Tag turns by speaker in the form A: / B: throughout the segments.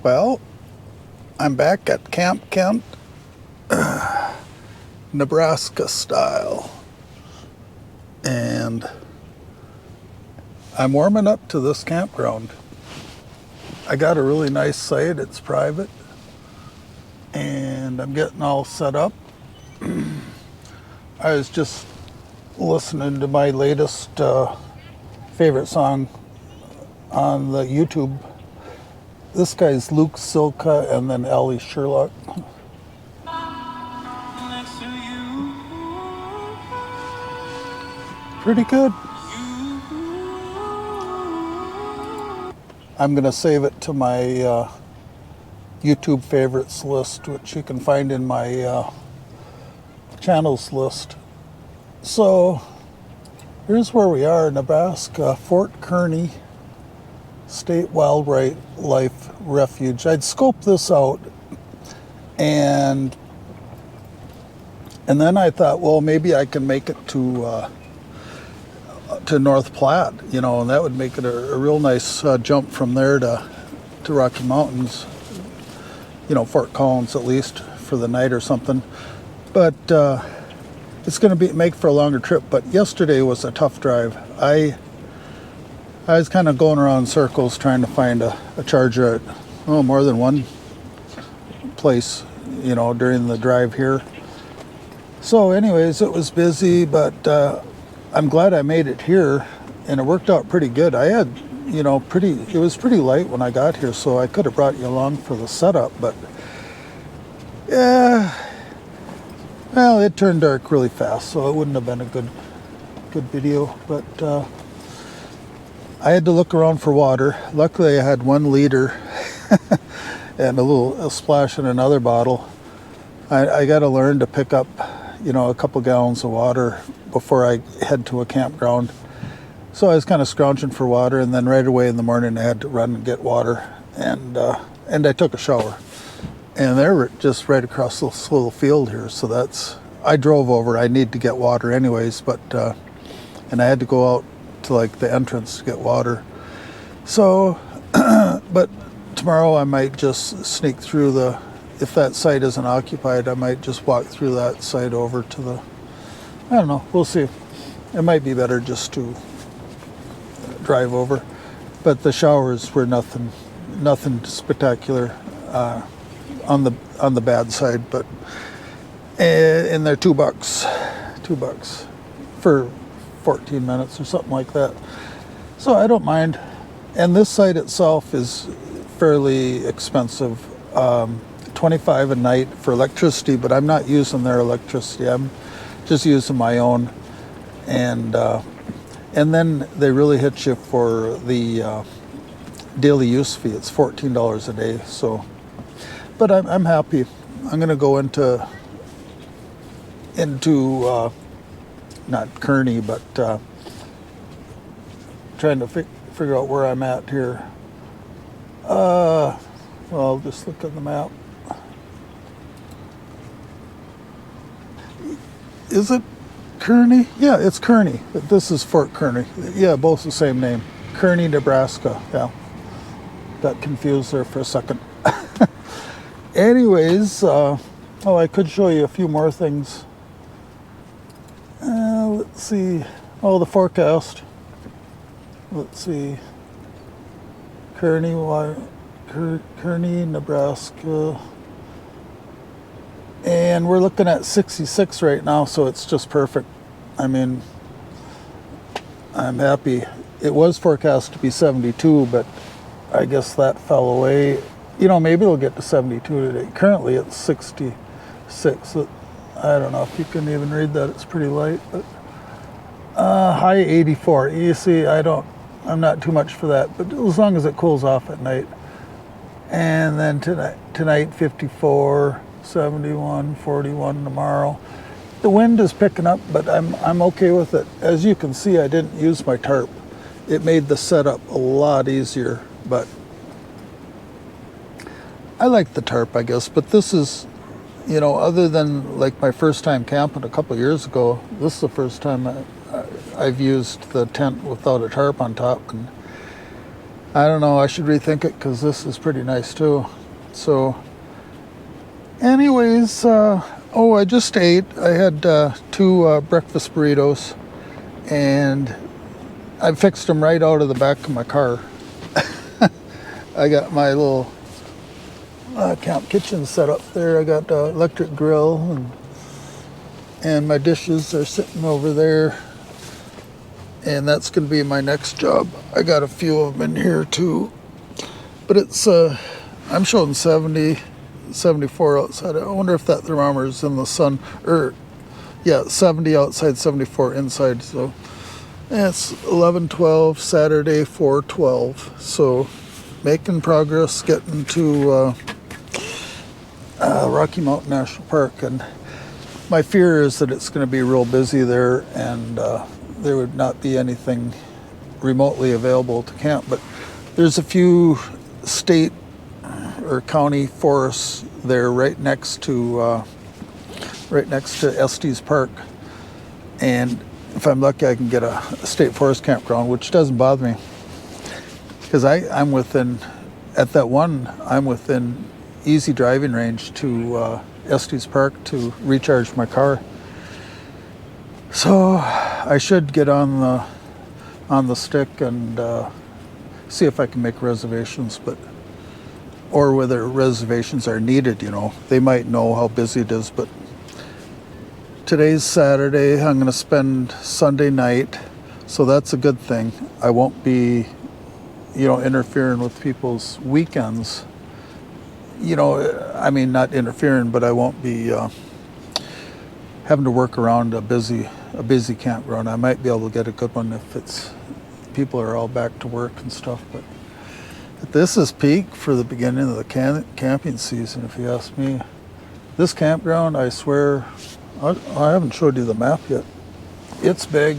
A: Well, I'm back at Camp Kent, Nebraska style, and I'm warming up to this campground. I got a really nice site, it's private, and I'm getting all set up. I was just listening to my latest favorite song on the YouTube. This guy's Luke Silka and then Ellie Sherlock. Pretty good. I'm gonna save it to my YouTube favorites list, which you can find in my channels list. So here's where we are, Nebraska, Fort Kearney State Wildlife Refuge. I'd scoped this out, and then I thought, well, maybe I can make it to North Platte, you know, and that would make it a real nice jump from there to Rocky Mountains, you know, Fort Collins at least for the night or something. But it's going to make for a longer trip. But yesterday was a tough drive. I was kind of going around in circles trying to find a charger at more than one place, you know, during the drive here. So anyways, it was busy, but I'm glad I made it here, and it worked out pretty good. I had, you know, it was pretty light when I got here, so I could have brought you along for the setup, but yeah, well, it turned dark really fast, so it wouldn't have been a good video. But I had to look around for water. Luckily, I had 1 liter and a splash in another bottle. I got to learn to pick up, you know, a couple gallons of water before I head to a campground. So I was kind of scrounging for water, and then right away in the morning I had to run and get water, and I took a shower. And they're just right across this little field here, so I drove over. I need to get water anyways, but and I had to go out to like the entrance to get water. So, but tomorrow I might just sneak through if that site isn't occupied, I might just walk through that site over to I don't know, we'll see. It might be better just to drive over. But the showers were nothing spectacular on the bad side, but and they're $2 for 14 minutes or something like that. So I don't mind. And this site itself is fairly expensive. $25 a night for electricity, but I'm not using their electricity. I'm just using my own. And then they really hit you for the daily use fee. It's $14 a day. So, but I'm happy. I'm going to go into not Kearney, but trying to figure out where I'm at here. Well, I'll just look at the map. Is it Kearney? Yeah, it's Kearney. This is Fort Kearney. Yeah, both the same name. Kearney, Nebraska. Yeah. Got confused there for a second. Anyways, I could show you a few more things. Let's see. Oh, the forecast. Let's see. Kearney, Nebraska. And we're looking at 66 right now, so it's just perfect. I mean, I'm happy. It was forecast to be 72, but I guess that fell away. You know, maybe it'll get to 72 today. Currently it's 66. I don't know if you can even read that. It's pretty light, but high 84. You see, I'm not too much for that, but as long as it cools off at night. And then tonight 54, 71, 41 tomorrow. The wind is picking up, but I'm okay with it. As you can see, I didn't use my tarp. It made the setup a lot easier, but I like the tarp, I guess. But this is, you know, other than like my first time camping a couple of years ago, this is the first time I've used the tent without a tarp on top, and I don't know, I should rethink it because this is pretty nice too. So anyways, oh, I just ate. I had 2 breakfast burritos, and I fixed them right out of the back of my car. I got my little camp kitchen set up there. I got the electric grill, and my dishes are sitting over there. And that's going to be my next job. I got a few of them in here too. But it's, I'm showing 70, 74 outside. I wonder if that thermometer is in the sun. Or, yeah, 70 outside, 74 inside. So it's 11:12, Saturday, 4:12. So making progress getting to Rocky Mountain National Park. And my fear is that it's going to be real busy there, and there would not be anything remotely available to camp. But there's a few state or county forests there right next to Estes Park, and if I'm lucky, I can get a state forest campground, which doesn't bother me because I'm within easy driving range to Estes Park to recharge my car. So I should get on the stick and see if I can make reservations, or whether reservations are needed. You know, they might know how busy it is. But today's Saturday. I'm going to spend Sunday night, so that's a good thing. I won't be, interfering with people's weekends. I mean, not interfering, but I won't be having to work around a busy campground. I might be able to get a good one if people are all back to work and stuff. But this is peak for the beginning of the camping season, if you ask me. This campground, I swear, I haven't showed you the map yet. It's big,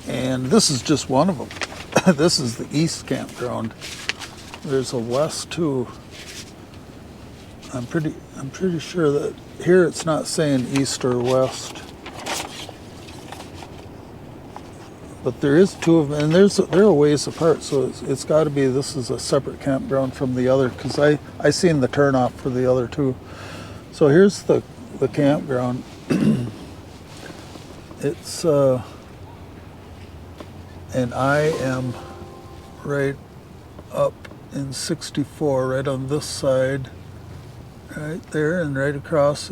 A: and this is just one of them. This is the east campground. There's a west too. I'm pretty sure that here it's not saying east or west, but there is 2 of them, and they're a ways apart. So it's got to be this is a separate campground from the other, because I seen the turnoff for the other 2. So here's the campground. It's and I am right up in 64, right on this side. Right there, and right across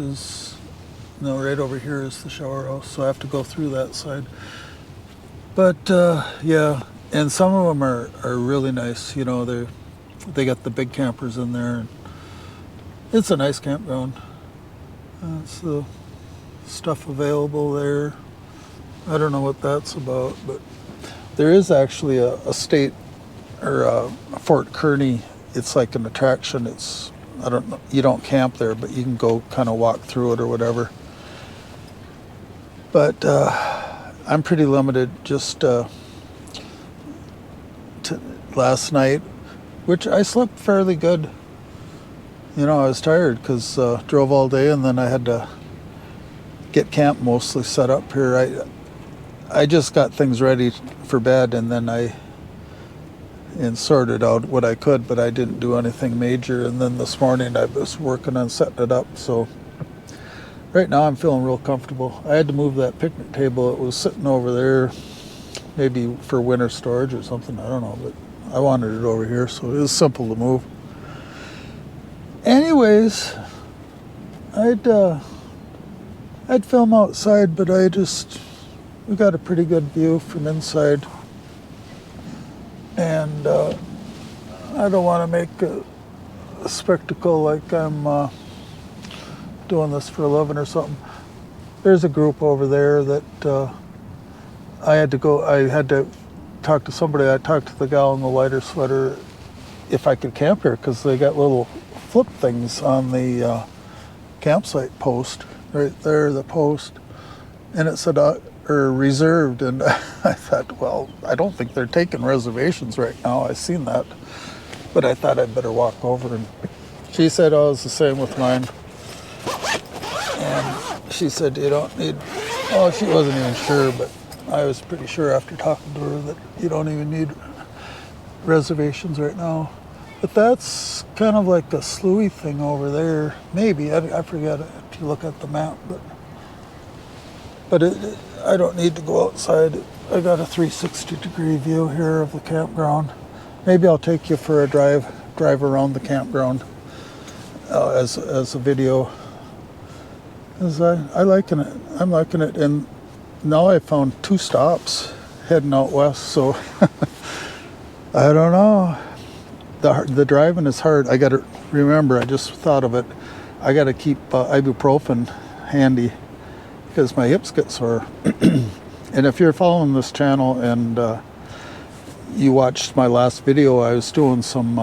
A: right over here is the shower house, so I have to go through that side. But yeah, and some of them are really nice. They got the big campers in there. It's a nice campground. It's the stuff available there. I don't know what that's about, but there is actually a state or a Fort Kearney. It's like an attraction. I don't know, you don't camp there, but you can go kind of walk through it or whatever. But I'm pretty limited. Just last night, which I slept fairly good. I was tired because drove all day, and then I had to get camp mostly set up here. I just got things ready for bed, and then and sorted out what I could, but I didn't do anything major. And then this morning I was working on setting it up. So right now I'm feeling real comfortable. I had to move that picnic table. It was sitting over there, maybe for winter storage or something. I don't know, but I wanted it over here, so it was simple to move. Anyways, I'd film outside, but we got a pretty good view from inside. And I don't want to make a spectacle like I'm doing this for a living or something. There's a group over there that I had to talk to somebody. I talked to the gal in the lighter sweater if I could camp here, because they got little flip things on the campsite post right there, the post, and it said or reserved, and I thought, well, I don't think they're taking reservations right now. I seen that, but I thought I'd better walk over. And she said, oh, it's the same with mine. And she said, you don't need, oh, she wasn't even sure, but I was pretty sure after talking to her that you don't even need reservations right now. But that's kind of like a sloughy thing over there. Maybe, I forget it if you look at the map. But I don't need to go outside. I got a 360-degree view here of the campground. Maybe I'll take you for a drive around the campground as a video. As I'm liking it. And now I found 2 stops heading out west, so I don't know. The driving is hard. I got to remember, I just thought of it, I got to keep ibuprofen handy because my hips get sore. And if you're following this channel and you watched my last video, I was doing some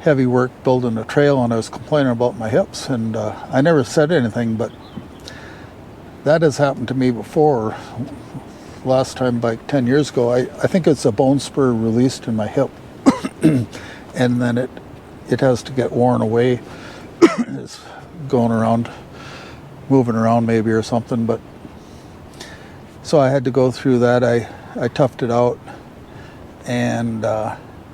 A: heavy work building a trail, and I was complaining about my hips, and I never said anything, but that has happened to me before. Last time, like 10 years ago, I think it's a bone spur released in my hip, and then it has to get worn away. It's going around, moving around maybe or something, but so I had to go through that. I toughed it out, and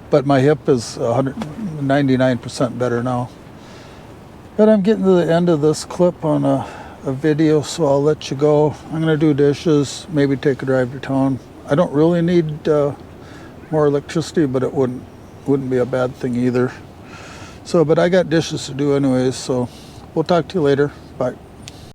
A: but my hip is 199% better now. But I'm getting to the end of this clip on a video, so I'll let you go. I'm gonna do dishes, maybe take a drive to town. I don't really need more electricity, but it wouldn't be a bad thing either. So, but I got dishes to do anyways, so we'll talk to you later. Bye.